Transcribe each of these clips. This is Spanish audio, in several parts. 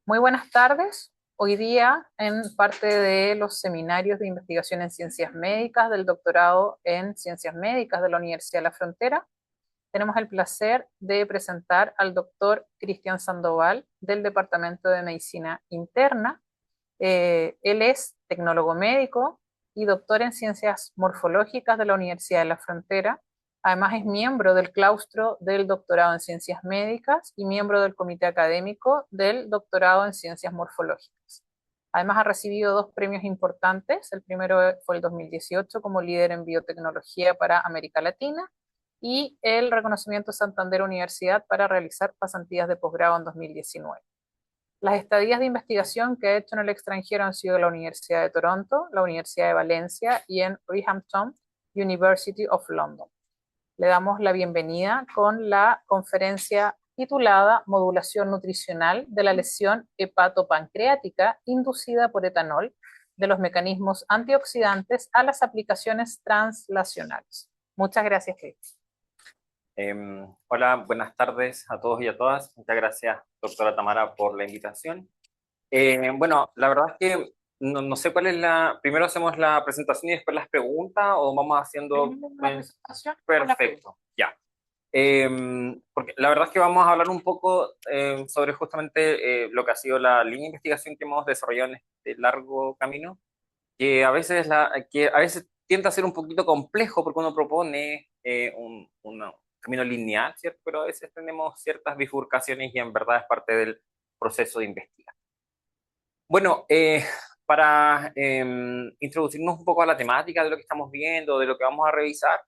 Muy buenas tardes. Hoy día, en parte de los seminarios de investigación en ciencias médicas del doctorado en ciencias médicas de la Universidad de la Frontera, tenemos el placer de presentar al doctor Cristian Sandoval del Departamento de Medicina Interna. Él es tecnólogo médico y doctor en ciencias morfológicas de la Universidad de la Frontera. Además es miembro del claustro del doctorado en ciencias médicas y miembro del comité académico del doctorado en ciencias morfológicas. Además ha recibido dos premios importantes. El primero fue el 2018 como líder en biotecnología para América Latina y el reconocimiento Santander Universidad para realizar pasantías de posgrado en 2019. Las estadías de investigación que ha hecho en el extranjero han sido en la Universidad de Toronto, la Universidad de Valencia y en Binghamton University of London. Le damos la bienvenida con la conferencia titulada Modulación nutricional de la lesión hepatopancreática inducida por etanol de los mecanismos antioxidantes a las aplicaciones translacionales. Muchas gracias, Cris. Hola, buenas tardes a todos y a todas. Muchas gracias, doctora Tamara, por la invitación. Bueno, la verdad es que no sé cuál es la... Primero hacemos la presentación y después las preguntas o vamos haciendo... Primero la presentación con la pregunta. Perfecto, ya. Porque la verdad es que vamos a hablar un poco sobre justamente lo que ha sido la línea de investigación que hemos desarrollado en este largo camino, que a veces tiende a ser un poquito complejo porque uno propone un camino lineal, ¿cierto? Pero a veces tenemos ciertas bifurcaciones y en verdad es parte del proceso de investigación. Bueno, para introducirnos un poco a la temática de lo que estamos viendo, de lo que vamos a revisar,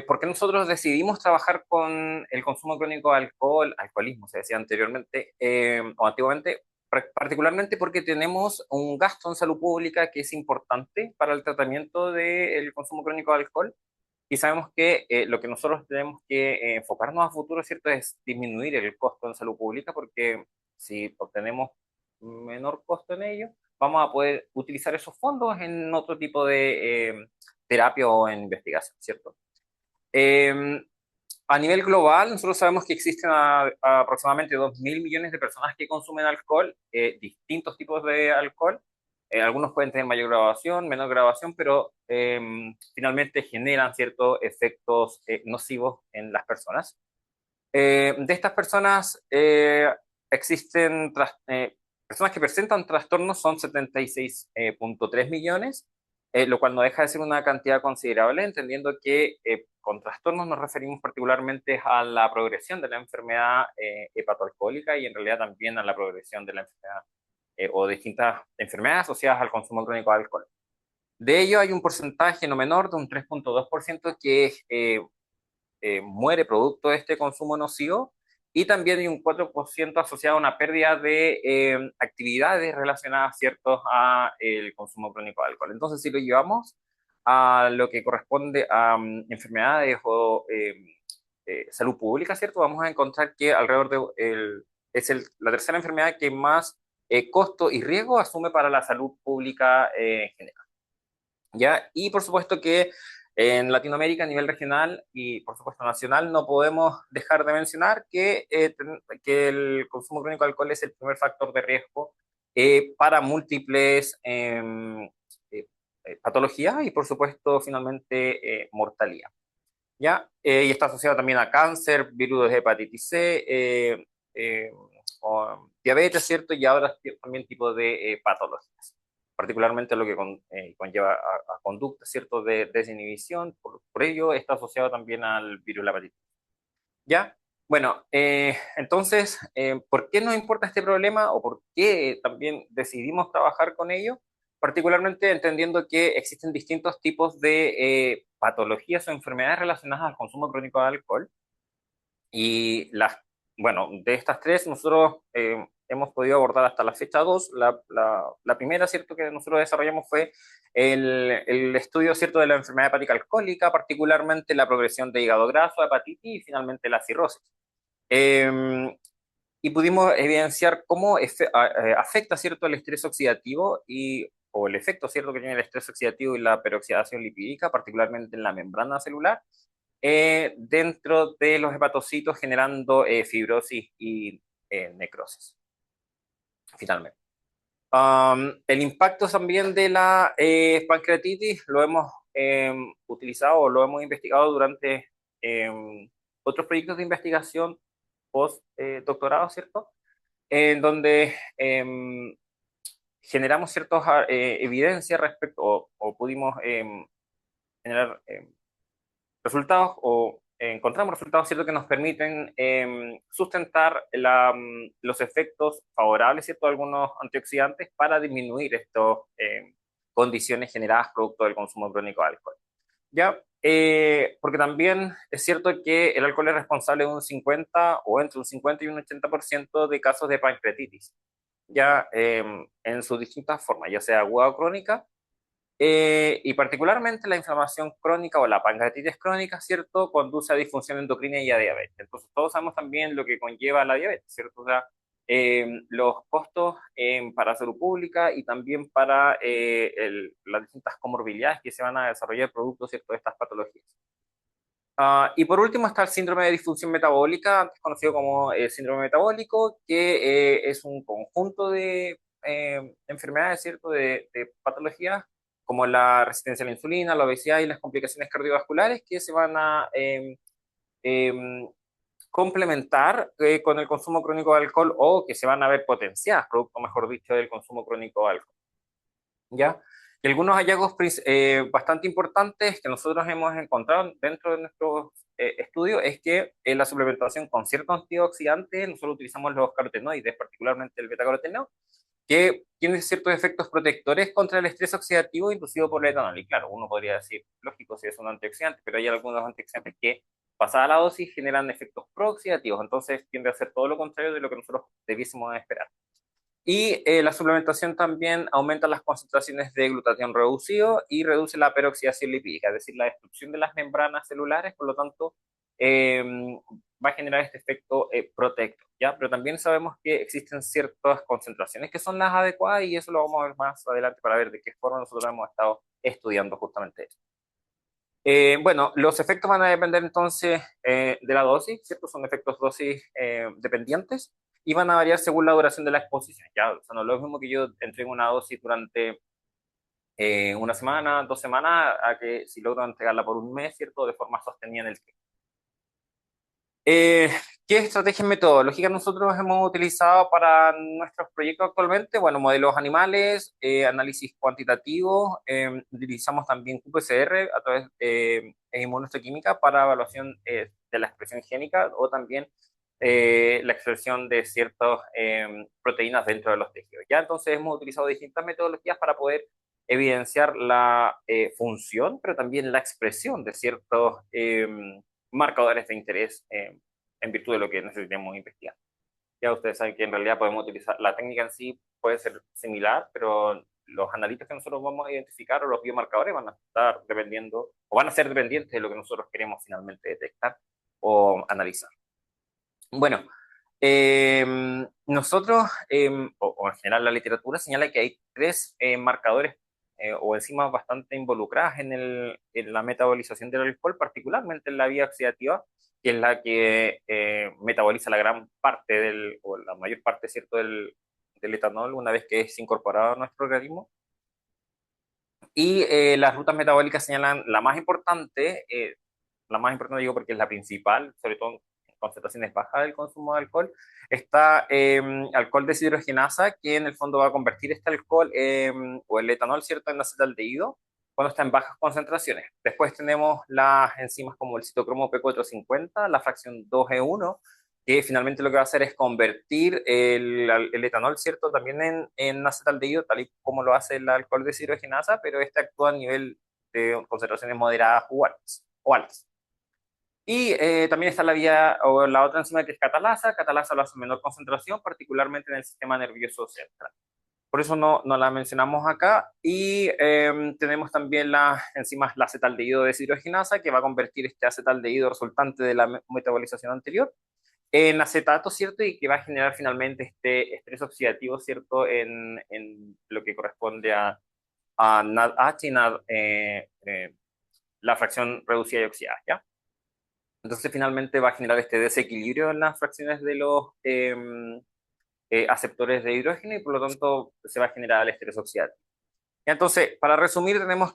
¿por qué nosotros decidimos trabajar con el consumo crónico de alcohol, alcoholismo se decía anteriormente o antiguamente? Particularmente porque tenemos un gasto en salud pública que es importante para el tratamiento del consumo crónico de alcohol y sabemos que lo que nosotros tenemos que enfocarnos a futuro, ¿cierto?, es disminuir el costo en salud pública porque si obtenemos menor costo en ello, vamos a poder utilizar esos fondos en otro tipo de terapia o en investigación, ¿cierto? Eh, a nivel global, nosotros sabemos que existen aproximadamente 2.000 millones de personas que consumen alcohol, distintos tipos de alcohol. Algunos pueden tener mayor graduación, menor graduación, pero finalmente generan ciertos efectos nocivos en las personas. De estas personas existen personas que presentan trastornos, son 76,3 millones, lo cual no deja de ser una cantidad considerable, entendiendo que con trastornos nos referimos particularmente a la progresión de la enfermedad hepatoalcohólica y en realidad también a la progresión de la enfermedad o distintas enfermedades asociadas al consumo crónico de alcohol. De ello hay un porcentaje no menor de un 3,2% que muere producto de este consumo nocivo y también hay un 4% asociado a una pérdida de actividades relacionadas, ¿ciertos?, a el consumo crónico de alcohol. Entonces, si lo llevamos a lo que corresponde a enfermedades o salud pública, ¿cierto?, vamos a encontrar que alrededor la tercera enfermedad que más costo y riesgo asume para la salud pública en general. ¿Ya? Y por supuesto que en Latinoamérica a nivel regional y por supuesto nacional no podemos dejar de mencionar que el consumo crónico de alcohol es el primer factor de riesgo para múltiples patologías y por supuesto finalmente mortalidad. ¿Ya? Y está asociado también a cáncer, virus de hepatitis C, o diabetes, ¿cierto? Y ahora también tipo de patologías, particularmente lo que conlleva a conductas, ¿cierto?, de desinhibición, por ello está asociado también al virus de la hepatitis. ¿Ya? Bueno, entonces, ¿por qué nos importa este problema o por qué también decidimos trabajar con ello? Particularmente entendiendo que existen distintos tipos de patologías o enfermedades relacionadas al consumo crónico de alcohol y bueno, de estas tres nosotros hemos podido abordar hasta la fecha dos. La primera, ¿cierto?, que nosotros desarrollamos fue el estudio, ¿cierto?, de la enfermedad hepática alcohólica, particularmente la progresión de hígado graso, hepatitis y finalmente la cirrosis. Eh, y pudimos evidenciar cómo afecta, ¿cierto?, el estrés oxidativo o el efecto, ¿cierto?, que tiene el estrés oxidativo y la peroxidación lipídica, particularmente en la membrana celular, dentro de los hepatocitos generando fibrosis y necrosis. finalmente. El impacto también de la pancreatitis lo hemos utilizado o lo hemos investigado durante otros proyectos de investigación post doctorado, ¿cierto? En donde generamos ciertas evidencias respecto o pudimos generar resultados o encontramos resultados ciertos que nos permiten sustentar los efectos favorables, ¿cierto?, de algunos antioxidantes para disminuir estas condiciones generadas producto del consumo crónico de alcohol. ¿Ya? Porque también es cierto que el alcohol es responsable de un 50 o entre un 50 y un 80% de casos de pancreatitis, ya en sus distintas formas, ya sea aguda o crónica, y particularmente la inflamación crónica o la pancreatitis crónica, ¿cierto?, conduce a disfunción endocrina y a diabetes. Entonces, todos sabemos también lo que conlleva la diabetes, ¿cierto? O sea, los costos para salud pública y también para las distintas comorbilidades que se van a desarrollar producto, ¿cierto?, de estas patologías. Y por último está el síndrome de disfunción metabólica, antes conocido como síndrome metabólico, que es un conjunto de enfermedades, ¿cierto?, de patologías como la resistencia a la insulina, la obesidad y las complicaciones cardiovasculares que se van a em, complementar con el consumo crónico de alcohol o que se van a ver potenciadas, producto, mejor dicho, del consumo crónico de alcohol. ¿Ya? Y algunos hallazgos bastante importantes que nosotros hemos encontrado dentro de nuestros estudios es que en la suplementación con ciertos antioxidantes, nosotros utilizamos los carotenoides, particularmente el betacaroteno, que tiene ciertos efectos protectores contra el estrés oxidativo inducido por el etanol. Y claro, uno podría decir, lógico, si es un antioxidante, pero hay algunos antioxidantes que, pasada la dosis, generan efectos prooxidativos, entonces tiende a ser todo lo contrario de lo que nosotros debiésemos esperar. Y la suplementación también aumenta las concentraciones de glutatión reducido y reduce la peroxidación lipídica, es decir, la destrucción de las membranas celulares, por lo tanto, eh, va a generar este efecto protector, ¿ya? Pero también sabemos que existen ciertas concentraciones que son las adecuadas y eso lo vamos a ver más adelante para ver de qué forma nosotros hemos estado estudiando justamente eso. Bueno, los efectos van a depender entonces de la dosis, ¿cierto? Son efectos dosis dependientes y van a variar según la duración de la exposición. Ya, o sea, no es lo mismo que yo entrego una dosis durante una semana, 2 semanas, a que si logro entregarla por un mes, ¿cierto? De forma sostenida en el tiempo. Eh, ¿Qué estrategias metodológicas nosotros hemos utilizado para nuestros proyectos actualmente? Bueno, modelos animales, análisis cuantitativo, utilizamos también qPCR a través de inmunohistoquímica para evaluación de la expresión génica o también la expresión de ciertas proteínas dentro de los tejidos. Ya entonces hemos utilizado distintas metodologías para poder evidenciar la función, pero también la expresión de ciertos marcadores de interés en virtud de lo que necesitemos investigar. Ya ustedes saben que en realidad podemos utilizar, la técnica en sí puede ser similar, pero los analistas que nosotros vamos a identificar o los biomarcadores van a estar dependiendo o van a ser dependientes de lo que nosotros queremos finalmente detectar o analizar. Bueno, nosotros, o en general la literatura señala que hay tres marcadores o enzimas bastante involucradas en la metabolización del alcohol, particularmente en la vía oxidativa, que es la que metaboliza la gran parte o la mayor parte, ¿cierto?, del etanol una vez que es incorporado a nuestro organismo. Y las rutas metabólicas señalan la más importante digo porque es la principal, sobre todo en concentraciones bajas del consumo de alcohol, está alcohol deshidrogenasa, que en el fondo va a convertir este alcohol o el etanol, ¿cierto?, en acetaldehído cuando está en bajas concentraciones. Después tenemos las enzimas como el citocromo P450, la fracción 2E1, que finalmente lo que va a hacer es convertir el etanol, ¿cierto?, también en acetaldehído, tal y como lo hace el alcohol deshidrogenasa, pero este actúa a nivel de concentraciones moderadas o altas. Y también está la vía o la otra enzima que es catalasa. Catalasa lo hace en menor concentración, particularmente en el sistema nervioso central. Por eso no la mencionamos acá. Y tenemos también las enzimas, la acetaldehído deshidrogenasa, que va a convertir este acetaldehído resultante de la metabolización anterior en acetato, ¿cierto? Y que va a generar finalmente este estrés oxidativo, ¿cierto? En lo que corresponde a NADH y la fracción reducida y oxidada, ¿ya? Entonces finalmente va a generar este desequilibrio en las fracciones de los aceptores de hidrógeno y por lo tanto se va a generar el estrés oxidativo. Entonces, para resumir, tenemos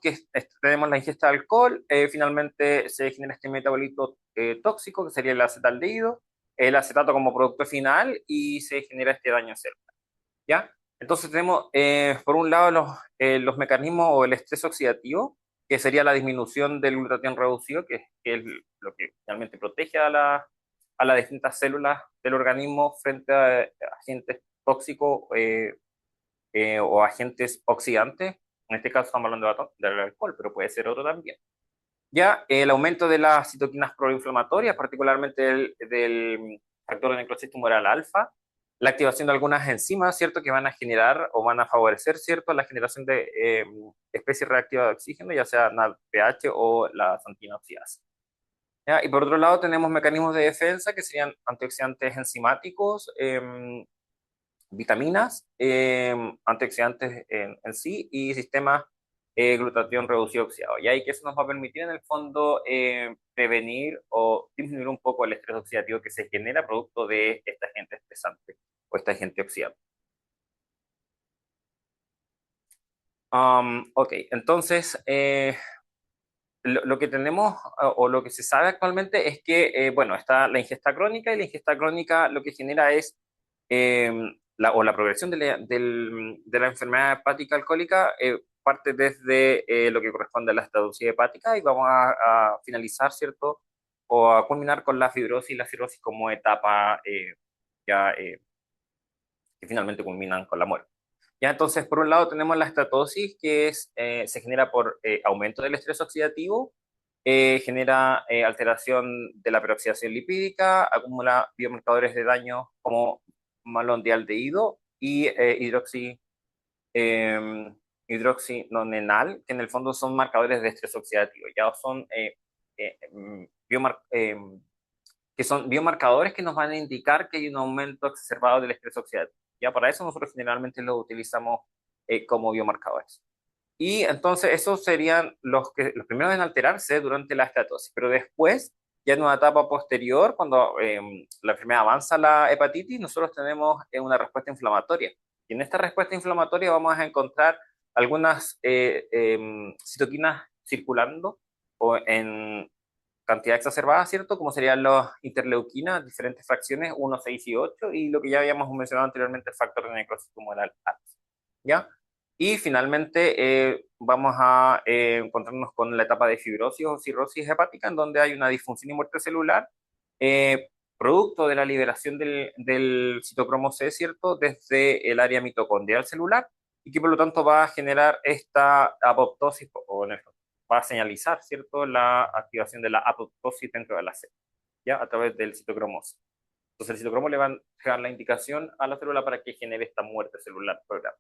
la ingesta de alcohol, finalmente se genera este metabolito tóxico, que sería el acetaldehído, el acetato como producto final y se genera este daño celular, ¿ya? Entonces tenemos, por un lado, los mecanismos o el estrés oxidativo, que sería la disminución del glutatión reducido, que es lo que realmente protege a las distintas células del organismo frente a agentes tóxicos o agentes oxidantes. En este caso estamos hablando del alcohol, pero puede ser otro también. Ya el aumento de las citoquinas proinflamatorias, particularmente del factor de necrosis tumoral alfa, la activación de algunas enzimas, ¿cierto?, que van a generar o van a favorecer, ¿cierto?, la generación de especies reactivas de oxígeno, ya sea NADPH o la santina oxidasa. ¿Ya? Y por otro lado tenemos mecanismos de defensa que serían antioxidantes enzimáticos, vitaminas, antioxidantes en sí y sistemas glutatión reducido oxidado. Y ahí que eso nos va a permitir en el fondo prevenir o disminuir un poco el estrés oxidativo que se genera producto de este agente estresante o este agente oxidante. Ok, entonces lo que tenemos o lo que se sabe actualmente es que, bueno, está la ingesta crónica y la ingesta crónica lo que genera es eh, la progresión de la enfermedad hepática alcohólica parte desde lo que corresponde a la esteatosis hepática y vamos a finalizar, ¿cierto? O a culminar con la fibrosis y la cirrosis como etapa ya que finalmente culminan con la muerte. Ya entonces, por un lado tenemos la estatosis, que se genera por aumento del estrés oxidativo, genera alteración de la peroxidación lipídica, acumula biomarcadores de daño como malondialdehído y eh, hidroxinonenal, que en el fondo son marcadores de estrés oxidativo, ya son, eh, biomar que son biomarcadores que nos van a indicar que hay un aumento exacerbado del estrés oxidativo. Ya para eso nosotros generalmente lo utilizamos como biomarcadores. Y entonces esos serían los primeros en alterarse durante la estatosis, pero después, ya en una etapa posterior, cuando la enfermedad avanza a la hepatitis, nosotros tenemos una respuesta inflamatoria. Y en esta respuesta inflamatoria vamos a encontrar algunas citoquinas circulando o en cantidad exacerbada, ¿cierto? Como serían los interleuquinas, diferentes fracciones, 1, 6 y 8, y lo que ya habíamos mencionado anteriormente, el factor de necrosis tumoral alfa, ¿ya? Y finalmente vamos a encontrarnos con la etapa de fibrosis o cirrosis hepática, en donde hay una disfunción y muerte celular, producto de la liberación del citocromo C, ¿cierto?, desde el área mitocondrial celular, y que por lo tanto va a generar esta apoptosis, o en el va a señalizar, ¿cierto?, la activación de la apoptosis dentro de la célula, ¿ya? A través del citocromo C. Entonces el citocromo le va a dejar la indicación a la célula para que genere esta muerte celular programada.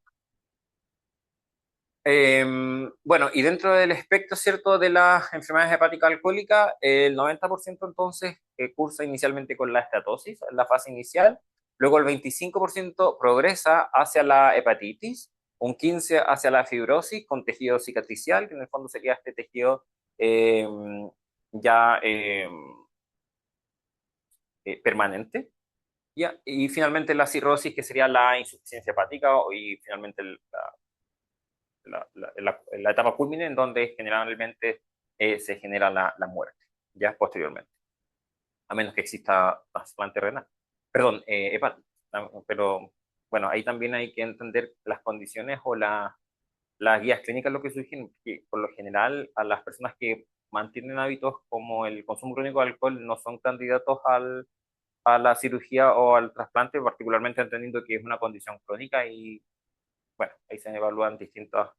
Bueno, y dentro del espectro, ¿cierto?, de las enfermedades hepáticas alcohólicas, el 90% entonces cursa inicialmente con la estatosis, en la fase inicial, luego el 25% progresa hacia la hepatitis, un 15% hacia la fibrosis con tejido cicatricial, que en el fondo sería este tejido eh, ya permanente, ¿ya? Y finalmente la cirrosis, que sería la insuficiencia hepática, y finalmente la etapa culmine en donde generalmente se genera la muerte, ya posteriormente, a menos que exista trasplante renal, perdón, hepático. Pero bueno, ahí también hay que entender las condiciones o las guías clínicas lo que sugieren, que por lo general a las personas que mantienen hábitos como el consumo crónico de alcohol no son candidatos a la cirugía o al trasplante, particularmente entendiendo que es una condición crónica y bueno, ahí se evalúan distintos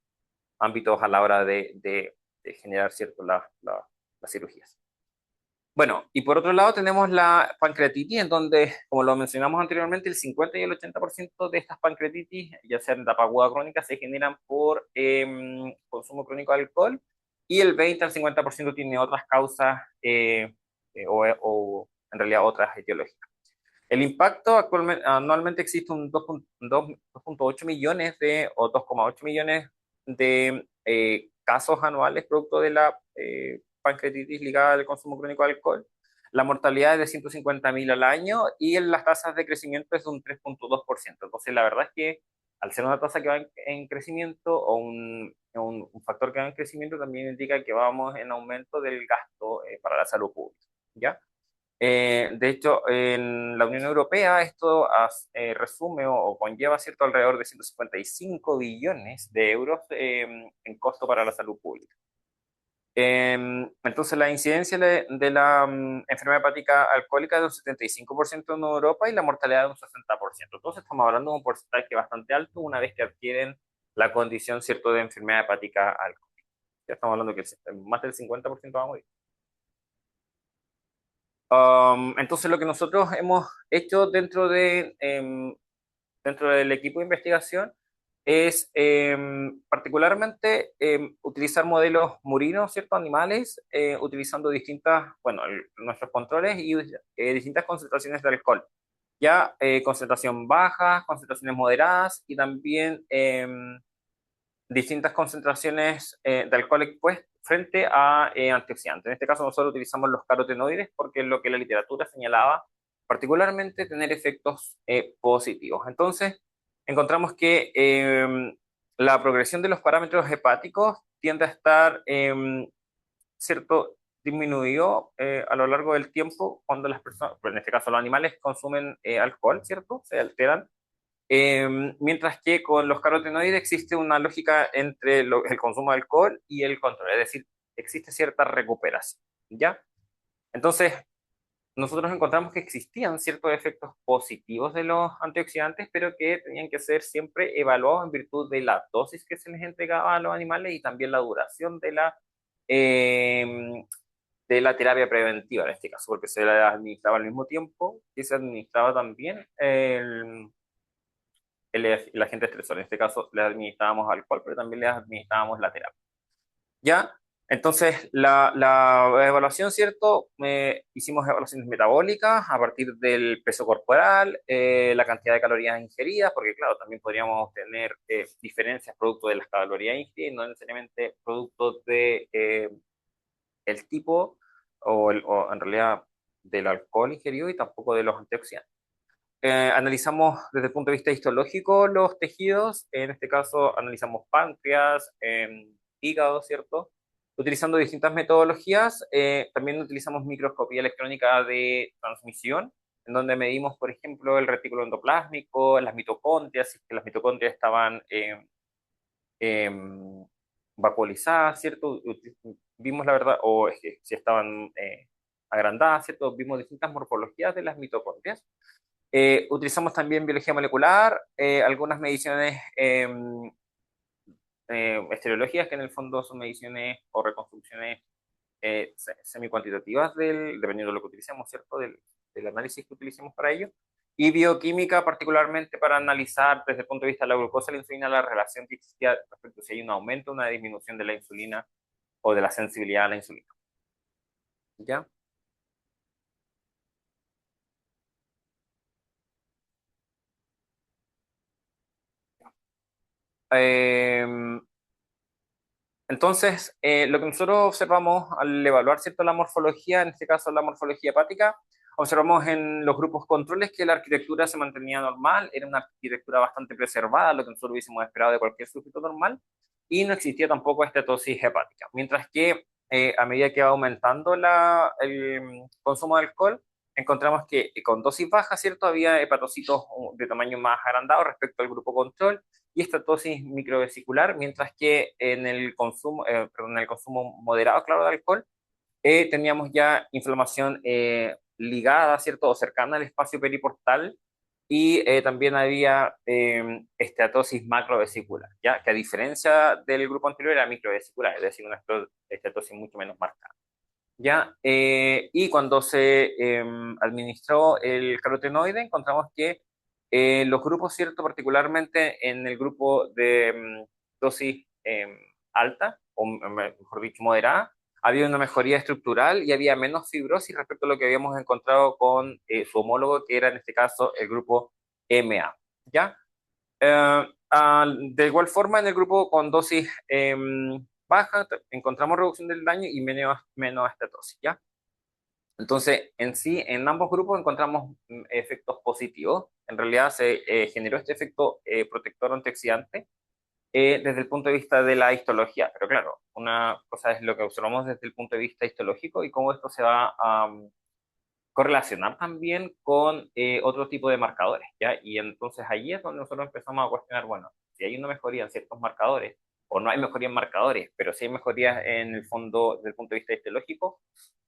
ámbitos a la hora de generar, ¿cierto?, las cirugías. Bueno, y por otro lado tenemos la pancreatitis, en donde, como lo mencionamos anteriormente, el 50 y el 80% de estas pancreatitis, ya sea en etapa aguda crónica, se generan por consumo crónico de alcohol, y el 20 al 50% tiene otras causas o en realidad otras etiológicas. El impacto anualmente existe un 2.8 millones o 2,8 millones de casos anuales producto de la pancreatitis ligada al consumo crónico de alcohol. la mortalidad es de 150.000 al año y en las tasas de crecimiento es de un 3,2%. Entonces, la verdad es que al ser una tasa que va en crecimiento o un factor que va en crecimiento, también indica que vamos en aumento del gasto para la salud pública, ¿ya? De hecho, en la Unión Europea esto resume o conlleva, ¿cierto?, alrededor de 155 billones de euros en costo para la salud pública. Entonces, la incidencia de la enfermedad hepática alcohólica es de un 75% en Europa y la mortalidad de un 60%. Entonces, estamos hablando de un porcentaje bastante alto una vez que adquieren la condición, ¿cierto?, de enfermedad hepática alcohólica. Ya estamos hablando que más del 50% va a morir. Entonces, lo que nosotros hemos hecho dentro del equipo de investigación es particularmente utilizar modelos murinos, ¿cierto? Animales, utilizando bueno, nuestros controles y distintas concentraciones de alcohol. Ya concentración baja, concentraciones moderadas y también distintas concentraciones de alcohol expuesto frente a antioxidantes. En este caso nosotros utilizamos los carotenoides porque es lo que la literatura señalaba particularmente tener efectos positivos. Entonces, encontramos que la progresión de los parámetros hepáticos tiende a estar, cierto, disminuido a lo largo del tiempo cuando las personas, pues en este caso los animales, consumen alcohol, ¿cierto? Se alteran mientras que con los carotenoides existe una lógica entre el consumo de alcohol y el control, es decir, existe cierta recuperación, ¿ya? Entonces, nosotros encontramos que existían ciertos efectos positivos de los antioxidantes, pero que tenían que ser siempre evaluados en virtud de la dosis que se les entregaba a los animales y también la duración de la terapia preventiva en este caso, porque se la administraba al mismo tiempo que se administraba también el agente estresor. En este caso, les administrábamos alcohol, pero también les administrábamos la terapia. ¿Ya? Entonces, la evaluación, ¿cierto? Hicimos evaluaciones metabólicas a partir del peso corporal, la cantidad de calorías ingeridas, porque claro, también podríamos tener diferencias producto de las calorías ingeridas, no necesariamente producto de el tipo o en realidad del alcohol ingerido y tampoco de los antioxidantes. Analizamos desde el punto de vista histológico los tejidos, en este caso analizamos páncreas, hígado, ¿cierto? Utilizando distintas metodologías, también utilizamos microscopía electrónica de transmisión, en donde medimos, por ejemplo, el retículo endoplásmico, las mitocondrias, si es que las mitocondrias estaban eh, vacuolizadas, ¿cierto? Vimos la verdad, o es que si estaban agrandadas, ¿cierto? Vimos distintas morfologías de las mitocondrias. Utilizamos también biología molecular, algunas mediciones estereológicas, que en el fondo son mediciones o reconstrucciones semi-cuantitativas dependiendo de lo que utilicemos, ¿cierto? Del análisis que utilicemos para ello. Y bioquímica, particularmente para analizar desde el punto de vista de la glucosa y la insulina la relación que existía respecto a si hay un aumento o una disminución de la insulina o de la sensibilidad a la insulina. ¿Ya? Eh, Entonces, lo que nosotros observamos al evaluar, ¿cierto?, la morfología, en este caso la morfología hepática, observamos en los grupos controles que la arquitectura se mantenía normal, era una arquitectura bastante preservada, lo que nosotros hubiésemos esperado de cualquier sujeto normal, y no existía tampoco estatosis hepática. Mientras que a medida que va aumentando el consumo de alcohol, encontramos que con dosis bajas, ¿cierto?, había hepatocitos de tamaño más agrandado respecto al grupo control, y estatosis microvesicular, mientras que perdón, en el consumo moderado, claro, de alcohol, teníamos ya inflamación ligada, ¿cierto?, o cercana al espacio periportal, y también había esteatosis macrovesicular, ¿ya? Que a diferencia del grupo anterior era microvesicular, es decir, una esteatosis mucho menos marcada. ¿Ya? Y cuando se administró el carotenoide, encontramos que los grupos, ¿cierto? Particularmente en el grupo de dosis alta, o mejor dicho, moderada, había una mejoría estructural y había menos fibrosis respecto a lo que habíamos encontrado con su homólogo, que era en este caso el grupo MA. ¿Ya? De igual forma, en el grupo con dosis baja encontramos reducción del daño y menos estatosis, ¿ya? Entonces, en sí, en ambos grupos encontramos efectos positivos. En realidad se generó este efecto protector antioxidante desde el punto de vista de la histología. Pero claro, una cosa es lo que observamos desde el punto de vista histológico y cómo esto se va a correlacionar también con otro tipo de marcadores, ¿ya? Y entonces allí es donde nosotros empezamos a cuestionar, bueno, si hay una mejoría en ciertos marcadores, o no hay mejoría en marcadores, pero sí hay mejorías en el fondo desde el punto de vista histológico,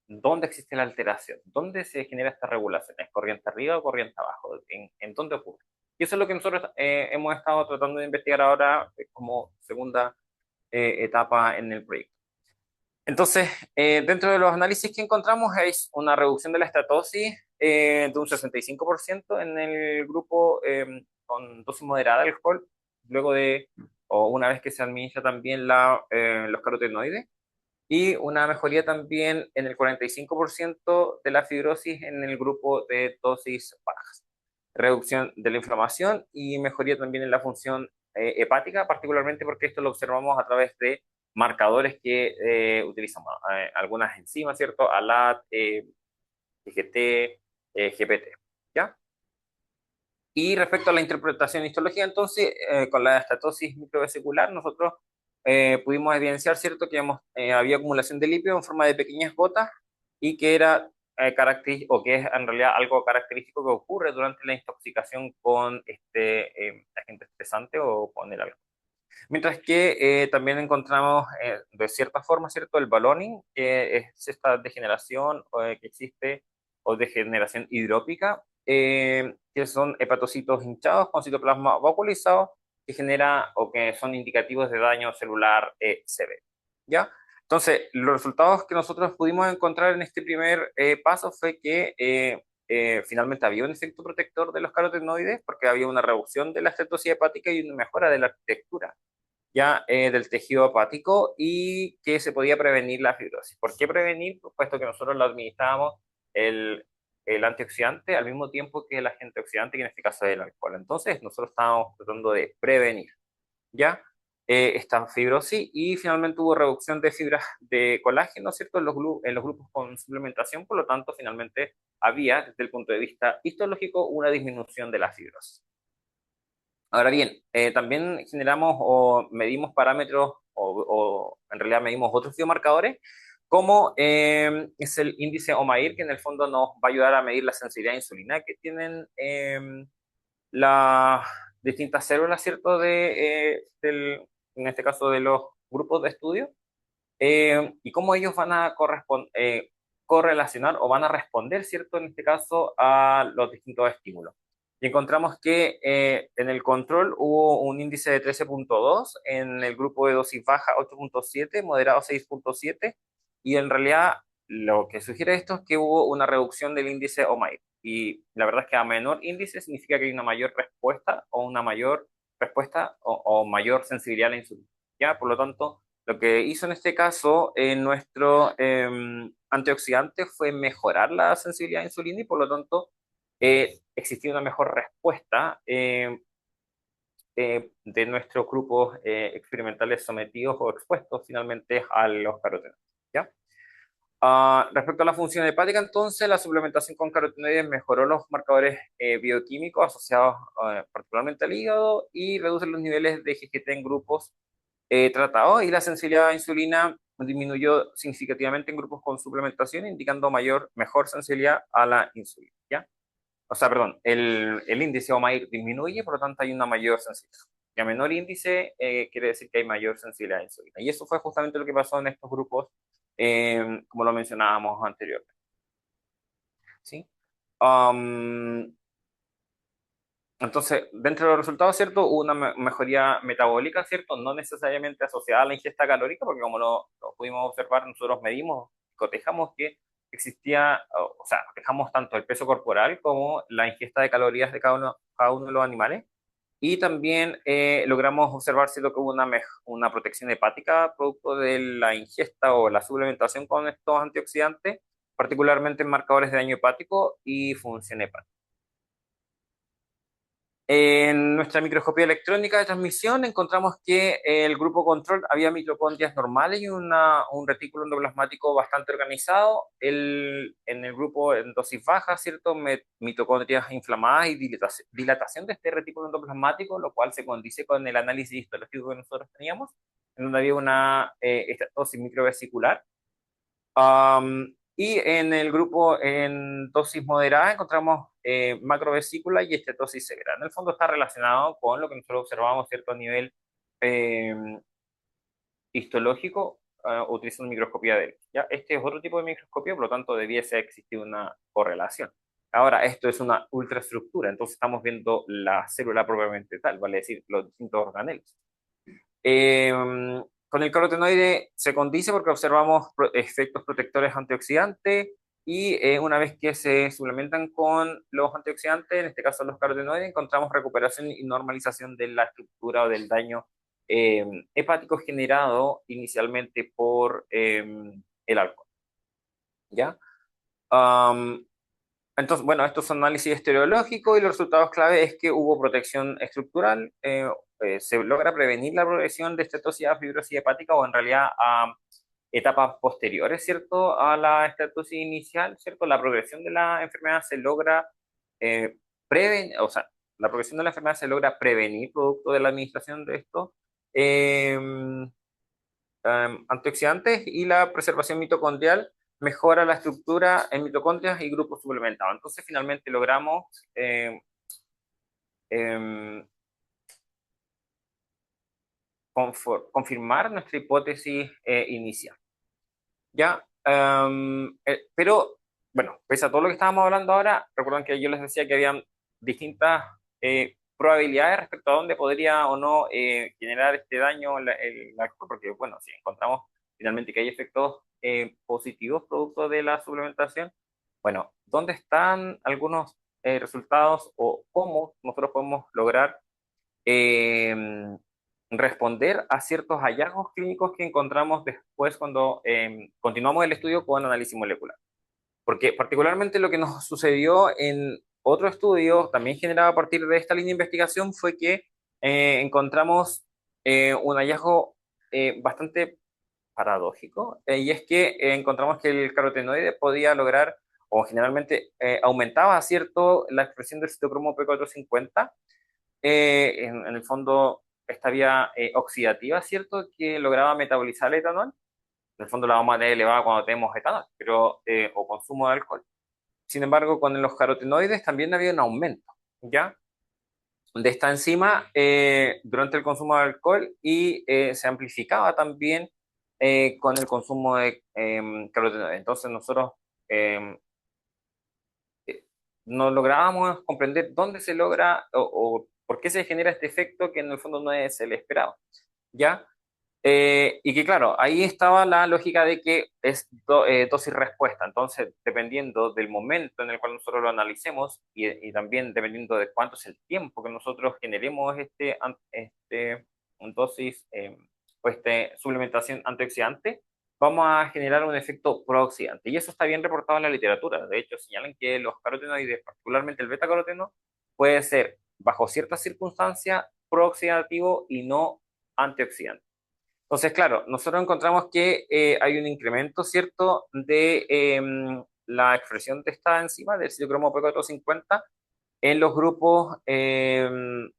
¿dónde existe la alteración? ¿Dónde se genera esta regulación? ¿Es corriente arriba o corriente abajo? ¿En dónde ocurre? Y eso es lo que nosotros hemos estado tratando de investigar ahora como segunda etapa en el proyecto. Entonces, dentro de los análisis que encontramos es una reducción de la estatosis de un 65% en el grupo con dosis moderada de alcohol, luego de, o una vez que se administra también los carotenoides, y una mejoría también en el 45% de la fibrosis en el grupo de dosis bajas. Reducción de la inflamación y mejoría también en la función hepática, particularmente porque esto lo observamos a través de marcadores que utilizamos, algunas enzimas, ¿cierto? ALAT, IgT, GPT, ¿ya? Y respecto a la interpretación histológica, entonces, con la estatosis microvesicular, nosotros pudimos evidenciar, ¿cierto?, que había acumulación de lípidos en forma de pequeñas gotas y que era o que es en realidad algo característico que ocurre durante la intoxicación con este agente estresante o con el alcohol. Mientras que también encontramos de cierta forma, ¿cierto?, el ballooning, que es esta degeneración que existe, o degeneración hidrópica, que son hepatocitos hinchados con citoplasma vacuolizado, que genera o que son indicativos de daño celular severo. ¿Ya? Entonces, los resultados que nosotros pudimos encontrar en este primer paso fue que finalmente había un efecto protector de los carotenoides porque había una reducción de la cetosis hepática y una mejora de la arquitectura ya del tejido hepático y que se podía prevenir la fibrosis. ¿Por qué prevenir? Pues, puesto que nosotros lo administrábamos el, el antioxidante al mismo tiempo que el agente oxidante, que en este caso es el alcohol. Entonces, nosotros estábamos tratando de prevenir, ¿ya? Esta fibrosis y finalmente hubo reducción de fibras de colágeno, ¿cierto? En los grupos con suplementación, por lo tanto, finalmente había, desde el punto de vista histológico, una disminución de la fibrosis. Ahora bien, también generamos o medimos parámetros o en realidad medimos otros biomarcadores, como es el índice OMAIR, que en el fondo nos va a ayudar a medir la sensibilidad a insulina que tienen las distintas células, ¿cierto? En este caso de los grupos de estudio, y cómo ellos van a correlacionar o van a responder, ¿cierto? En este caso a los distintos estímulos. Y encontramos que en el control hubo un índice de 13,2, en el grupo de dosis baja 8,7, moderado 6,7, y en realidad lo que sugiere esto es que hubo una reducción del índice OMAIR. Y la verdad es que a menor índice significa que hay una mayor respuesta o una mayor respuesta o mayor sensibilidad a la insulina. ¿Ya? Por lo tanto, lo que hizo en este caso nuestro antioxidante fue mejorar la sensibilidad a insulina y por lo tanto existía una mejor respuesta de nuestros grupos experimentales sometidos o expuestos finalmente a los carotenoides. ¿Ya? Respecto a la función hepática, entonces, la suplementación con carotenoides mejoró los marcadores bioquímicos asociados particularmente al hígado y reduce los niveles de GGT en grupos tratados y la sensibilidad a insulina disminuyó significativamente en grupos con suplementación, indicando mejor sensibilidad a la insulina, ¿ya? O sea, perdón, el índice OMAIR disminuye, por lo tanto hay una mayor sensibilidad. Y a menor índice quiere decir que hay mayor sensibilidad a la insulina. Y eso fue justamente lo que pasó en estos grupos, como lo mencionábamos anteriormente. ¿Sí? Um, Entonces, dentro de los resultados, ¿cierto? Hubo una mejoría metabólica, ¿cierto? No necesariamente asociada a la ingesta calórica, porque como lo pudimos observar, nosotros medimos, cotejamos que existía, o sea, cotejamos tanto el peso corporal como la ingesta de calorías de cada uno de los animales. Y también logramos observar, ¿cierto?, que hubo una protección hepática producto de la ingesta o la suplementación con estos antioxidantes, particularmente en marcadores de daño hepático y función hepática. En nuestra microscopía electrónica de transmisión encontramos que el grupo control había mitocondrias normales y un retículo endoplasmático bastante organizado. En el grupo en dosis baja, ¿cierto? Mitocondrias inflamadas y dilatación de este retículo endoplasmático, lo cual se condice con el análisis histológico que nosotros teníamos, en donde había una estatosis microvesicular. Y en el grupo en dosis moderada encontramos macrovesícula y estetosis severa. En el fondo está relacionado con lo que nosotros observamos, ¿cierto? A nivel eh, histológico, utilizando microscopía de Elkins. ¿Ya? Este es otro tipo de microscopía, por lo tanto debiese existir una correlación. Ahora, esto es una ultraestructura, entonces estamos viendo la célula propiamente tal, vale decir, los distintos organelos. Eh, con el carotenoide se condice porque observamos efectos protectores antioxidantes y una vez que se suplementan con los antioxidantes, en este caso los carotenoides, encontramos recuperación y normalización de la estructura o del daño eh, hepático generado inicialmente por el alcohol. ¿Ya? Um, entonces, bueno, estos son análisis estereológicos y los resultados clave es que hubo protección estructural, se logra prevenir la progresión de estetosis a fibrosis hepática o en realidad a etapas posteriores, ¿cierto? A la estetosis inicial, ¿cierto? La progresión de la enfermedad se logra prevenir, o sea, la progresión de la enfermedad se logra prevenir producto de la administración de estos eh, antioxidantes y la preservación mitocondrial mejora la estructura en mitocondrias y grupos suplementados. Entonces, finalmente logramos eh, confirmar nuestra hipótesis inicial. ¿Ya? Pero, bueno, pese a todo lo que estábamos hablando ahora, recuerdan que yo les decía que habían distintas probabilidades respecto a dónde podría o no generar este daño el alcohol, porque, bueno, si encontramos finalmente que hay efectos positivos producto de la suplementación, bueno, ¿dónde están algunos resultados o cómo nosotros podemos lograr eh, responder a ciertos hallazgos clínicos que encontramos después cuando continuamos el estudio con análisis molecular? Porque particularmente lo que nos sucedió en otro estudio, también generado a partir de esta línea de investigación, fue que encontramos un hallazgo bastante paradójico, y es que encontramos que el carotenoide podía lograr, o generalmente aumentaba, ¿cierto?, la expresión del citocromo P450 en el fondo esta vía oxidativa, ¿cierto?, que lograba metabolizar el etanol. En el fondo la vamos a tener elevada cuando tenemos etanol, pero, o consumo de alcohol. Sin embargo, con los carotenoides también había un aumento, ¿ya? De esta enzima durante el consumo de alcohol y se amplificaba también con el consumo de carotenoides. Entonces nosotros eh, no lográbamos comprender dónde se logra o por qué se genera este efecto que en el fondo no es el esperado, ¿ya? Y que claro, ahí estaba la lógica de que es dosis-respuesta, entonces dependiendo del momento en el cual nosotros lo analicemos y también dependiendo de cuánto es el tiempo que nosotros generemos este dosis o este suplementación antioxidante, vamos a generar un efecto prooxidante. Y eso está bien reportado en la literatura. De hecho, señalan que los carotenoides, particularmente el beta-caroteno, puede ser, bajo ciertas circunstancias, prooxidativo y no antioxidante. Entonces, claro, nosotros encontramos que hay un incremento, ¿cierto?, de la expresión de esta enzima, del citocromo P450, en los grupos, el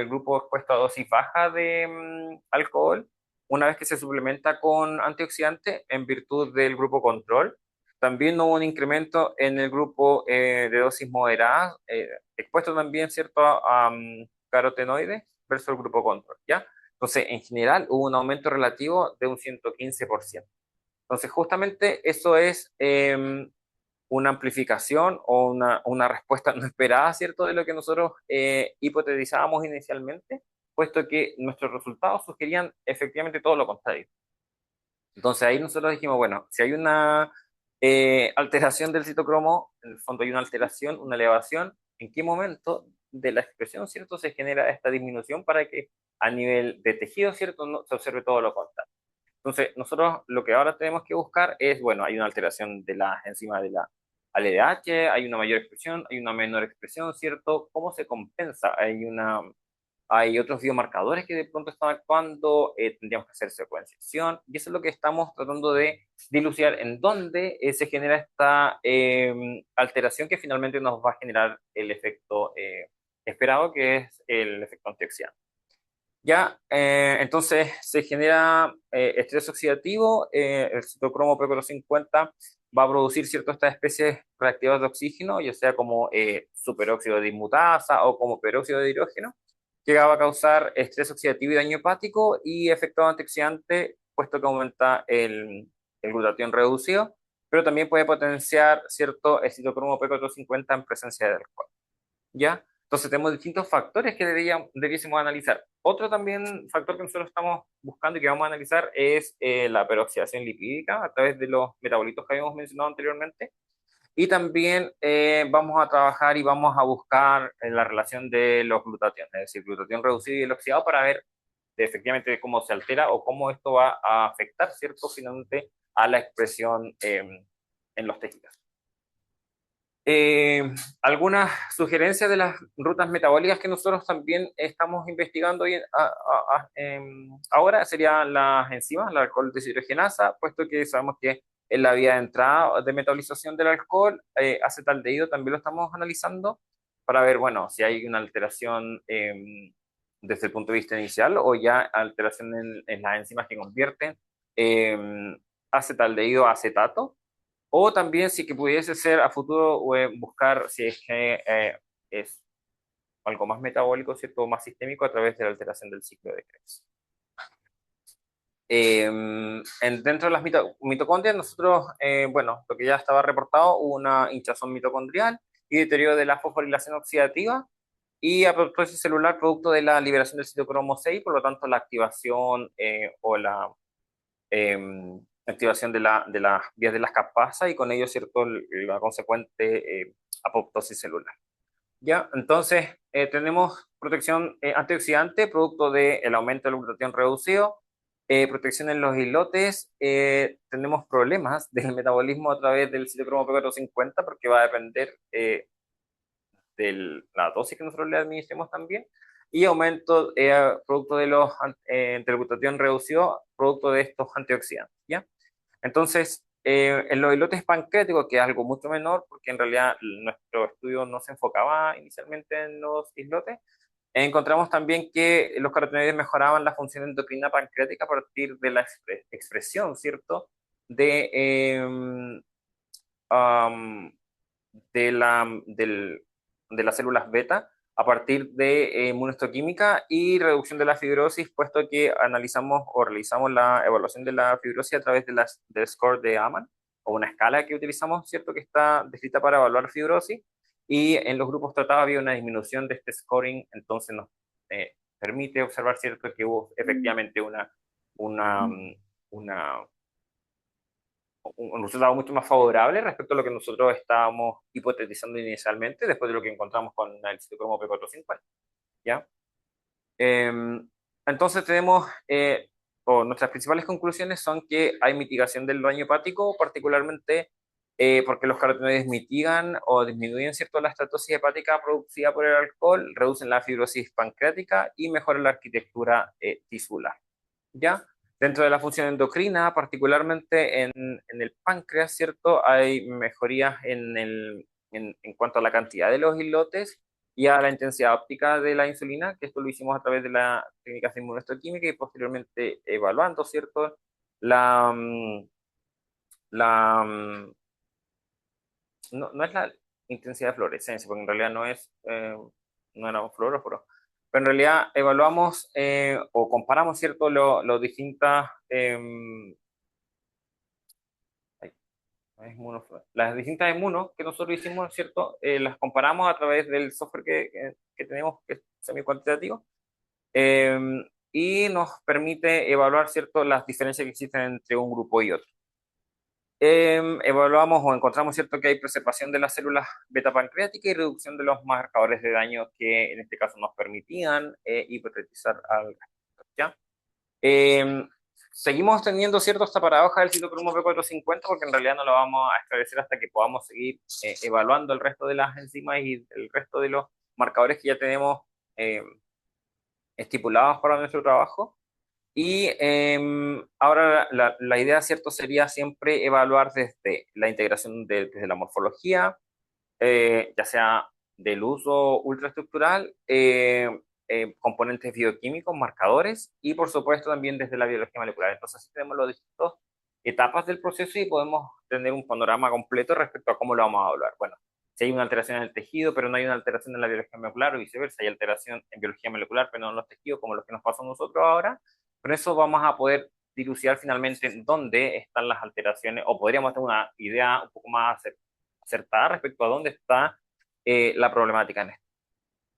grupo expuesto a dosis baja de alcohol, una vez que se suplementa con antioxidante en virtud del grupo control. También hubo un incremento en el grupo de dosis moderada, expuesto también, ¿cierto?, a carotenoides versus el grupo control, ¿ya? Entonces, en general, hubo un aumento relativo de un 115%. Entonces, justamente eso es una amplificación o una respuesta no esperada, ¿cierto?, de lo que nosotros hipotetizábamos inicialmente, puesto que nuestros resultados sugerían efectivamente todo lo contrario. Entonces ahí nosotros dijimos, bueno, si hay una alteración del citocromo, en el fondo hay una alteración, una elevación, ¿en qué momento de la expresión, ¿cierto?, se genera esta disminución para que a nivel de tejido, ¿cierto?, no, se observe todo lo contrario? Entonces, nosotros lo que ahora tenemos que buscar es, bueno, hay una alteración de las enzimas de la al LDH, hay una mayor expresión, hay una menor expresión, ¿cierto? ¿Cómo se compensa? Hay otros biomarcadores que de pronto están actuando, tendríamos que hacer secuenciación, y eso es lo que estamos tratando de dilucidar en dónde se genera esta alteración que finalmente nos va a generar el efecto esperado, que es el efecto antioxidante. Ya, entonces se genera estrés oxidativo, el citocromo P450 va a producir ciertas estas especies reactivas de oxígeno, ya sea como superóxido de dismutasa o como peróxido de hidrógeno, que va a causar estrés oxidativo y daño hepático y efecto antioxidante, puesto que aumenta el glutatión reducido, pero también puede potenciar cierto el citocromo P450 en presencia de alcohol. ¿Ya? Entonces tenemos distintos factores que debiésemos analizar. Otro también factor que nosotros estamos buscando y que vamos a analizar es la peroxidación lipídica a través de los metabolitos que habíamos mencionado anteriormente. Y también vamos a trabajar y vamos a buscar la relación de los glutationes, es decir, glutatión reducido y el oxidado para ver efectivamente cómo se altera o cómo esto va a afectar, ¿cierto? Finalmente a la expresión en los tejidos. Algunas sugerencias de las rutas metabólicas que nosotros también estamos investigando hoy ahora serían las enzimas, la alcohol deshidrogenasa, puesto que sabemos que en la vía de entrada de metabolización del alcohol, acetaldehído también lo estamos analizando para ver, bueno, si hay una alteración desde el punto de vista inicial o ya alteración en las enzimas que convierten acetaldehído a acetato, o también si que pudiese ser a futuro buscar si es que es algo más metabólico, ¿cierto? Más sistémico a través de la alteración del ciclo de Krebs. Dentro de las mitocondrias, nosotros, bueno, lo que ya estaba reportado, hubo una hinchazón mitocondrial y deterioro de la fosforilación oxidativa y apoptosis celular producto de la liberación del citocromo 6, por lo tanto la activación o la activación de las vías de las caspasas y con ello, ¿cierto?, la consecuente apoptosis celular. ¿Ya? Entonces, tenemos protección antioxidante, producto del aumento del glutatión reducido, protección en los islotes, tenemos problemas del metabolismo a través del citocromo P450 porque va a depender de la dosis que nosotros le administremos también, y aumento producto de del glutatión reducido, producto de estos antioxidantes, ¿ya? Entonces, en los islotes pancreáticos, que es algo mucho menor, porque en realidad nuestro estudio no se enfocaba inicialmente en los islotes, encontramos también que los carotenoides mejoraban la función endocrina pancreática a partir de la expresión, ¿cierto? Um, de las células beta a partir de inmunohistoquímica y reducción de la fibrosis, puesto que analizamos o realizamos la evaluación de la fibrosis a través del score de Aman, o una escala que utilizamos, ¿cierto?, que está descrita para evaluar fibrosis, y en los grupos tratados había una disminución de este scoring, entonces nos permite observar, ¿cierto?, que hubo efectivamente una, una un resultado mucho más favorable respecto a lo que nosotros estábamos hipotetizando inicialmente, después de lo que encontramos con el citocromo P450, ¿ya? Entonces tenemos, o nuestras principales conclusiones son que hay mitigación del daño hepático, particularmente porque los carotenoides mitigan o disminuyen, ¿cierto?, la estatosis hepática producida por el alcohol, reducen la fibrosis pancreática y mejoran la arquitectura tisular, ¿ya? Dentro de la función endocrina, particularmente en el páncreas, ¿cierto? Hay mejorías en cuanto a la cantidad de los islotes y a la intensidad óptica de la insulina, que esto lo hicimos a través de las técnicas de inmunohistoquímica y posteriormente evaluando, ¿cierto? La, mm, la, mm, no es la intensidad de fluorescencia, porque en realidad no era un fluoróforo, pero en realidad evaluamos o comparamos, ¿cierto?, los distintas, las distintas inmunos que nosotros hicimos, ¿cierto? Las comparamos a través del software que tenemos, que es semi-cuantitativo, eh, y nos permite evaluar, ¿cierto?, las diferencias que existen entre un grupo y otro. Evaluamos o encontramos, ¿cierto?, que hay preservación de las células beta pancreáticas y reducción de los marcadores de daño que en este caso nos permitían hipotetizar al, ¿ya? seguimos teniendo cierto esta paradoja del citocromo P450 porque en realidad no lo vamos a esclarecer hasta que podamos seguir evaluando el resto de las enzimas y el resto de los marcadores que ya tenemos eh, estipulados para nuestro trabajo. Y ahora la idea, ¿cierto?, sería siempre evaluar desde la integración desde la morfología, ya sea del uso ultraestructural, componentes bioquímicos, marcadores, y por supuesto también desde la biología molecular. Entonces, así tenemos las distintas etapas del proceso y podemos tener un panorama completo respecto a cómo lo vamos a evaluar. Bueno, si hay una alteración en el tejido, pero no hay una alteración en la biología molecular, o viceversa, hay alteración en biología molecular, pero no en los tejidos, como lo que nos pasa a nosotros ahora, con eso vamos a poder dilucidar finalmente dónde están las alteraciones, o podríamos tener una idea un poco más acertada respecto a dónde está la problemática en esto.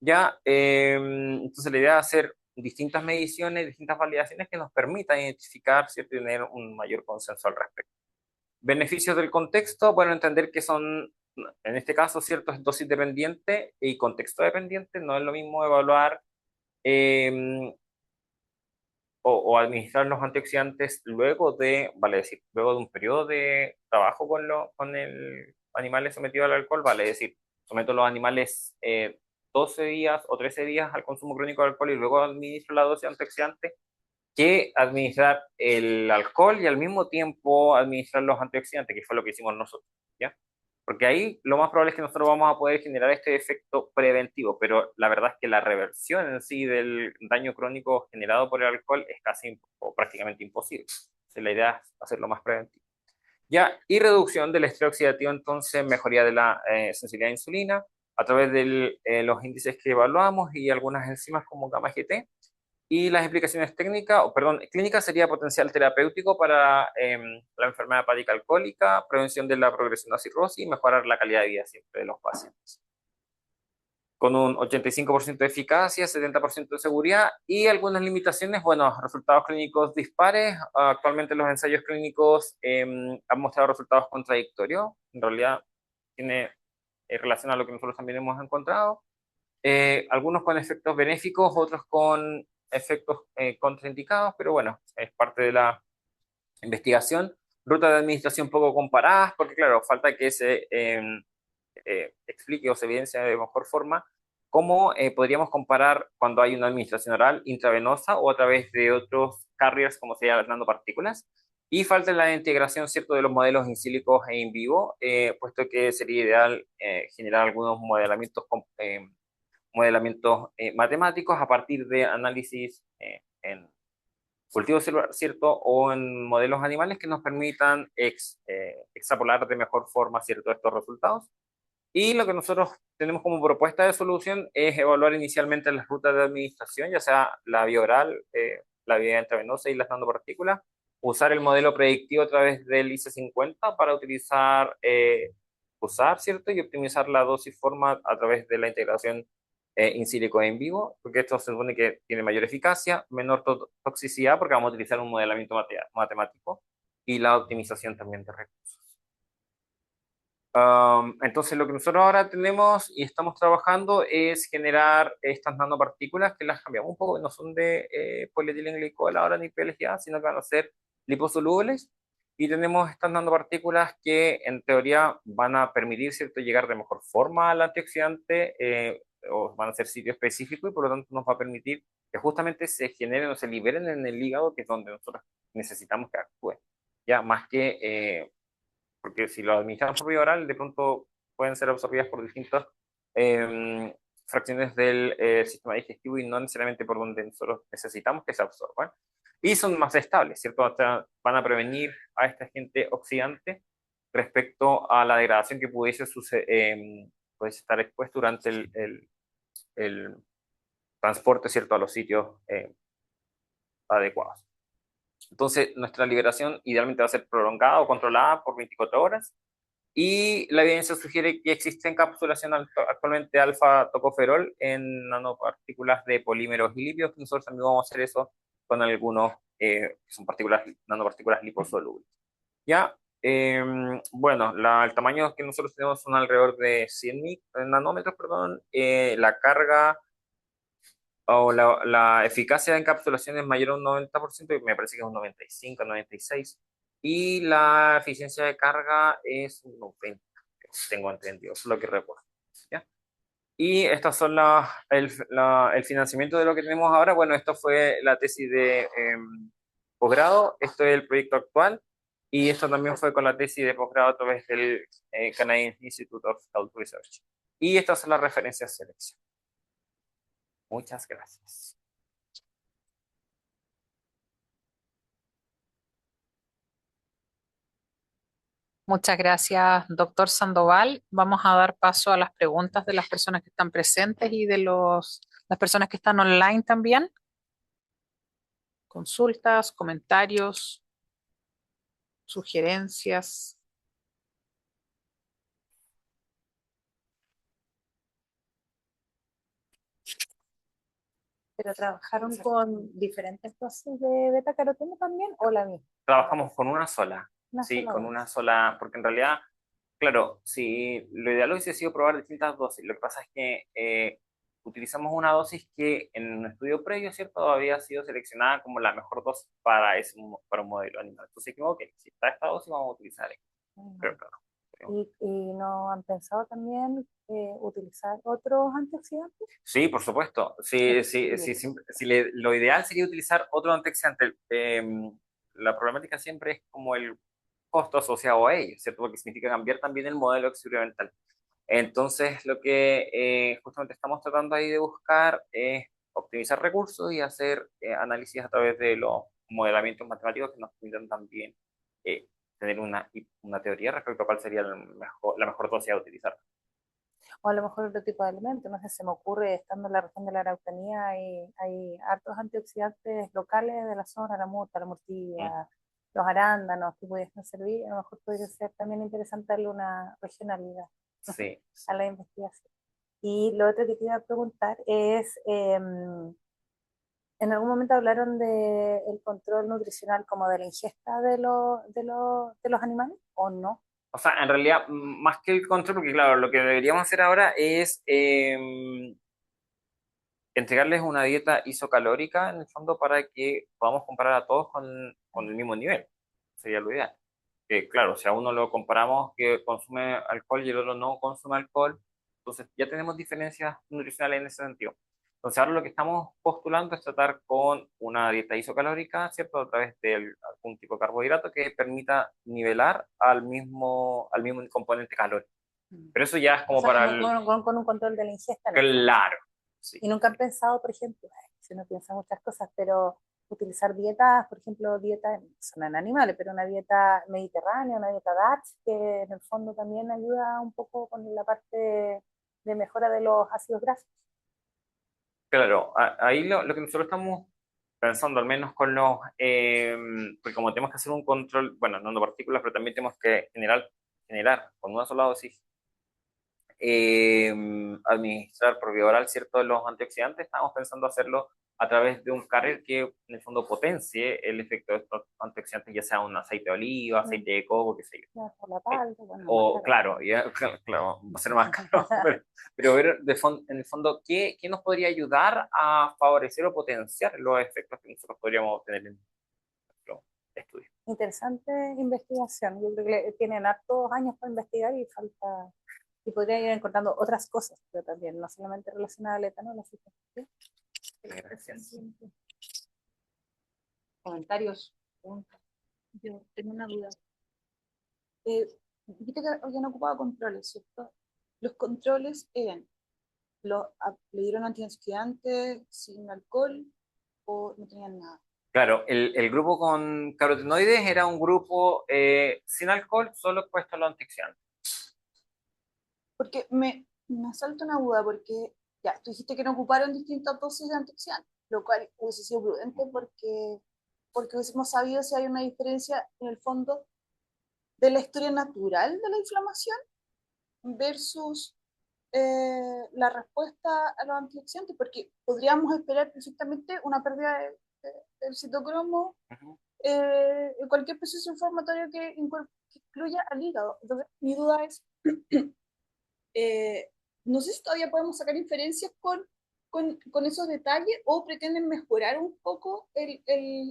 Ya, entonces la idea es hacer distintas mediciones, distintas validaciones que nos permitan identificar, ¿cierto?, y tener un mayor consenso al respecto. Beneficios del contexto, bueno, entender que son, en este caso, cierto, es dosis dependiente y contexto dependiente, no es lo mismo evaluar eh, o administrar los antioxidantes luego de, vale decir, luego de un periodo de trabajo con el animal sometido al alcohol, vale decir, someto a los animales 12 días o 13 días al consumo crónico de alcohol y luego administro la dosis antioxidante, que administrar el alcohol y al mismo tiempo administrar los antioxidantes, que fue lo que hicimos nosotros, ¿ya? Porque ahí lo más probable es que nosotros vamos a poder generar este efecto preventivo, pero la verdad es que la reversión en sí del daño crónico generado por el alcohol es casi o prácticamente imposible. Entonces, la idea es hacerlo más preventivo. Ya, y reducción del estrés oxidativo, entonces mejoría de la sensibilidad a insulina a través de los índices que evaluamos y algunas enzimas como gamma GT. Y las implicaciones técnicas, o perdón, clínicas sería potencial terapéutico para la enfermedad hepática alcohólica, prevención de la progresión de la cirrosis y mejorar la calidad de vida siempre de los pacientes. Con un 85% de eficacia, 70% de seguridad y algunas limitaciones, bueno, resultados clínicos dispares. Actualmente los ensayos clínicos han mostrado resultados contradictorios. En realidad tiene relación a lo que nosotros también hemos encontrado. Algunos con efectos benéficos, otros con efectos contraindicados, pero bueno, es parte de la investigación. Rutas de administración poco comparadas, porque claro, falta que se explique o se evidencie de mejor forma cómo podríamos comparar cuando hay una administración oral, intravenosa o a través de otros carriers, como serían las nanopartículas. Y falta la integración, ¿cierto?, de los modelos in silico e in vivo, puesto que sería ideal generar algunos modelamientos matemáticos a partir de análisis en cultivo celular, ¿cierto? O en modelos animales que nos permitan extrapolar de mejor forma, ¿cierto?, estos resultados. Y lo que nosotros tenemos como propuesta de solución es evaluar inicialmente las rutas de administración, ya sea la vía oral, la vía intravenosa y las nanopartículas, usar el modelo predictivo a través del IC50 para usar, ¿cierto?, y optimizar la dosis forma a través de la integración in silico en vivo, porque esto se supone que tiene mayor eficacia, menor toxicidad, porque vamos a utilizar un modelamiento matemático, y la optimización también de recursos. Entonces, lo que nosotros ahora tenemos y estamos trabajando es generar estas nanopartículas que las cambiamos un poco, no son de polietilenglicol ahora ni PLGA, sino que van a ser liposolubles. Y tenemos estas nanopartículas que en teoría van a permitir, ¿cierto?, llegar de mejor forma al antioxidante, o van a ser sitio específico y por lo tanto nos va a permitir que justamente se generen o se liberen en el hígado, que es donde nosotros necesitamos que actúe. Ya más que porque si lo administramos por vía oral, de pronto pueden ser absorbidas por distintas fracciones del sistema digestivo y no necesariamente por donde nosotros necesitamos que se absorban. Y son más estables, ¿cierto? Hasta van a prevenir a este agente oxidante respecto a la degradación que pudiese estar expuesto durante el transporte, ¿cierto?, a los sitios adecuados. Entonces, nuestra liberación idealmente va a ser prolongada o controlada por 24 horas. Y la evidencia sugiere que existe encapsulación actualmente alfa-tocoferol en nanopartículas de polímeros y lípidos, que nosotros también vamos a hacer eso con algunos que son nanopartículas liposolubles. Ya, bueno, el tamaño que nosotros tenemos son alrededor de 100 nanómetros, perdón. La carga o la eficacia de encapsulación es mayor a un 90%, y me parece que es un 95, 96%, y la eficiencia de carga es un 90, tengo entendido, eso es lo que recuerdo. ¿Ya? Y estas son el financiamiento de lo que tenemos ahora. Bueno, esto fue la tesis de posgrado, esto es el proyecto actual, y esto también fue con la tesis de posgrado a través del Canadian Institute of Health Research. Y estas son las referencias de selección. Muchas gracias. Muchas gracias, doctor Sandoval. Vamos a dar paso a las preguntas de las personas que están presentes y de las personas que están online también. Consultas, comentarios, sugerencias. ¿Pero trabajaron con diferentes dosis de beta caroteno también o la misma? Trabajamos con una sola, Una sí, sola con dosis. una sola, porque en realidad, claro, si lo ideal hubiese sido probar distintas dosis, lo que pasa es que utilizamos una dosis que en un estudio previo, ¿cierto?, había sido seleccionada como la mejor dosis para, para un modelo animal. Entonces dijimos, ok, si está esta dosis, vamos a utilizar esta. Pero claro. ¿Y no han pensado también utilizar otros antioxidantes? Sí, por supuesto. Sí, sí, sí, lo ideal sería utilizar otro antioxidante. La problemática siempre es como el costo asociado a ello, ¿cierto? Porque significa cambiar también el modelo experimental. Entonces, lo que justamente estamos tratando ahí de buscar es optimizar recursos y hacer análisis a través de los modelamientos matemáticos que nos permitan también tener una teoría respecto a cuál sería la mejor dosis a utilizar. O a lo mejor otro tipo de alimentos, no sé, se me ocurre, estando en la región de la Araucanía, hay hartos antioxidantes locales de la zona, la murta, la Mm, murtilla, los arándanos que pudiesen servir, a lo mejor podría ser también interesante darle una regionalidad sí, a la investigación. Y lo otro que te iba a preguntar es, ¿en algún momento hablaron del control nutricional como de la ingesta de los animales o no? o sea, en realidad, más que el control, porque claro, lo que deberíamos hacer ahora es entregarles una dieta isocalórica en el fondo para que podamos comparar a todos con el mismo nivel. Sería lo ideal. Que claro, si a uno lo comparamos que consume alcohol y el otro no consume alcohol, entonces ya tenemos diferencias nutricionales en ese sentido. Entonces ahora lo que estamos postulando es tratar con una dieta isocalórica, ¿cierto? A través de algún tipo de carbohidrato que permita nivelar al mismo componente calórico. Pero eso ya es O como sea, para como el... con un control de la ingesta en el fondo. Claro, sí. Y nunca han pensado, por ejemplo, si uno piensa muchas cosas, pero utilizar dietas, por ejemplo, dietas, son en animales, pero una dieta mediterránea, una dieta DATS, que en el fondo también ayuda un poco con la parte de mejora de los ácidos grasos. Claro, ahí lo que nosotros estamos pensando, al menos con porque como tenemos que hacer un control, bueno, no de partículas, pero también tenemos que generar con una sola dosis, eh, administrar por vía oral ciertos los antioxidantes, estamos pensando hacerlo a través de un carrier que en el fondo potencie el efecto de estos antioxidantes, ya sea un aceite de oliva, aceite de coco, qué sé yo. O la palta, bueno, más O caro. claro, claro, va a ser más caro, pero ver en el fondo qué nos podría ayudar a favorecer o potenciar los efectos que nosotros podríamos obtener en nuestro estudio. Interesante investigación. Yo creo que tienen hartos años para investigar y falta, y podrían ir encontrando otras cosas, pero también, no solamente relacionadas al etanol, así que, Gracias. comentarios, preguntas. Yo tengo una duda. Viste que habían ocupado controles, ¿cierto? Los controles eran, ¿le dieron antioxidantes sin alcohol o no tenían nada? Claro, el grupo con carotenoides era un grupo sin alcohol, solo expuesto a los antioxidantes. Porque me asalta una duda, porque ya, tú dijiste que no ocuparon distintas dosis de antioxidantes, lo cual hubiese sido prudente porque hubiésemos sabido si hay una diferencia en el fondo de la historia natural de la inflamación versus la respuesta a los antioxidantes, porque podríamos esperar perfectamente una pérdida del citocromo Ujú. en cualquier proceso inflamatorio que incluya al hígado. Entonces, mi duda es, eh, no sé si todavía podemos sacar inferencias con esos detalles o pretenden mejorar un poco el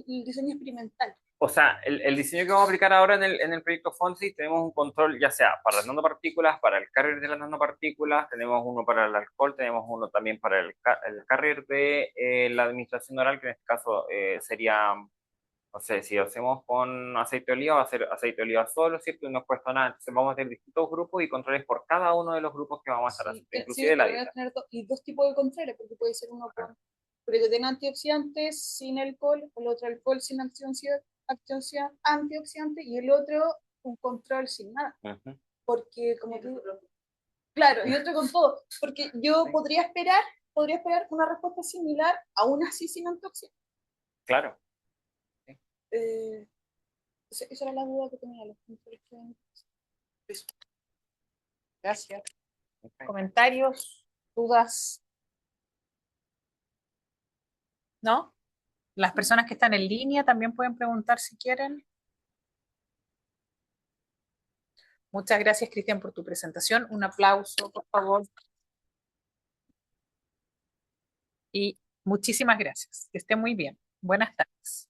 diseño experimental? O sea, el diseño que vamos a aplicar ahora en el proyecto FONSI, tenemos un control ya sea para las nanopartículas, para el carrier de las nanopartículas, tenemos uno para el alcohol, tenemos uno también para el carrier de la administración oral, que en este caso sería, no sé, si lo hacemos con aceite de oliva, va a ser aceite de oliva solo, ¿cierto? Y no cuesta nada. Entonces vamos a tener distintos grupos y controles por cada uno de los grupos que vamos a estar Sí, haciendo, sí, inclusive la pero voy a dieta. tener y dos tipos de controles, porque puede ser uno con, pero que tenga antioxidantes sin alcohol, el otro alcohol sin antioxidante y el otro un control sin nada. Ujú. Porque como tú, claro, y otro con todo, porque yo podría esperar una respuesta similar, aún así sin antioxidantes. Claro. Sí. Esa era la duda que tenía. Los controles eso. Gracias. Ok. ¿Comentarios? ¿Dudas? ¿No? Las personas que están en línea también pueden preguntar si quieren. Muchas gracias, Cristian, por tu presentación. Un aplauso, por favor. Y muchísimas gracias. Que esté muy bien. Buenas tardes.